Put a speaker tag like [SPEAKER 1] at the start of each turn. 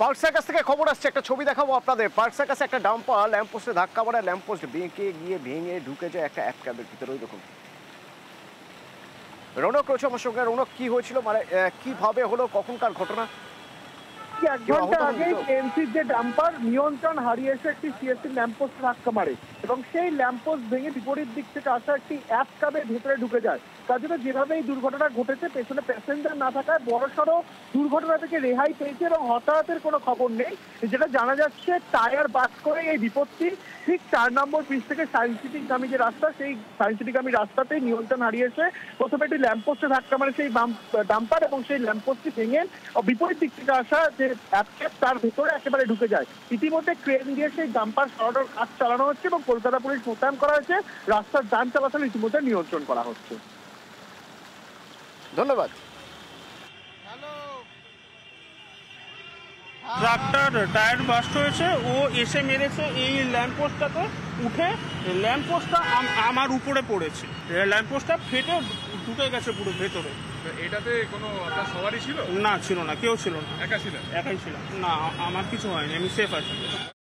[SPEAKER 1] Park circus থেকে খবর আসছে, একটা ছবি দেখাবো আপনাদের। পার্ক সার্কাসে একটা ডাম্পার ল্যাম্পপোস্টে ধাক্কা মারে, ল্যাম্পপোস্ট ভেঙে ঢুকে যায় একটা অ্যাপ ক্যাবের ভিতরে। ওই রকম রৌনক রয়েছে আমার সঙ্গে। রৌনক, কি হয়েছিল, মানে কিভাবে হলো, কখনকার ঘটনা?
[SPEAKER 2] 1 ঘন্টা আগেই এমসির যে ডাম্পার নিয়ন্ত্রণ হারিয়ে এসে একটি সিএসসি ল্যাম্পপোস্টে ধাক্কা মারে এবং সেই ল্যাম্পপোস্ট ভেঙে বিপরীত দিক থেকে আসা একটি অ্যাপ ক্যাবের ভেতরে ঢুকে যায়। তার জন্য যেভাবে এই দুর্ঘটনা ঘটেছে, পেছনে প্যাসেঞ্জার না থাকায় বড়সড় দুর্ঘটনা থেকে রেহাই পেয়েছে এবং হতাহতের কোনো খবর নেই। যেটা জানা যাচ্ছে, টায়ার বাস করে এই বিপত্তি ঠিক 4 নম্বর ব্রিজ থেকে সায়েন্স সিটিগামী যে রাস্তা, সেই সায়েন্স সিটিগামী রাস্তাতেই নিয়ন্ত্রণ হারিয়েছে। প্রথমে একটি ল্যাম্পপোস্টে ধাক্কা মারে সেই ডাম্পার এবং সেই ল্যাম্পপোস্টটি ভেঙে বিপরীত দিক থেকে আসা যে অ্যাপক্যাব তার ভেতরে একেবারে ঢুকে যায়। ইতিমধ্যে ক্রেন দিয়ে সেই ডাম্পার সরানোর কাজ চালানো হচ্ছে এবং কলকাতা পুলিশ মোতায়েন করা হয়েছে। রাস্তার যান চলাচল ইতিমধ্যে নিয়ন্ত্রণ করা হচ্ছে।
[SPEAKER 1] ধন্যবাদ।
[SPEAKER 3] ট্রাকটার টায়ার বাস্ট হয়েছে, ও এসে মেরেছে এই ল্যাম্পপোস্টটাতে, উঠে ল্যাম্পপোস্টটা আমার উপরে পড়েছে, ল্যাম্পপোস্টটা ফেটে ঢুকে গেছে পুরো ভেতরে।
[SPEAKER 4] এটাতে কোনো আপনার সবারই ছিল?
[SPEAKER 3] না, ছিল না, কেউ ছিল না।
[SPEAKER 4] একা ছিলেন?
[SPEAKER 3] একাই ছিলাম। না, আমার কিছু হয়নি, আমি সেফ আছি।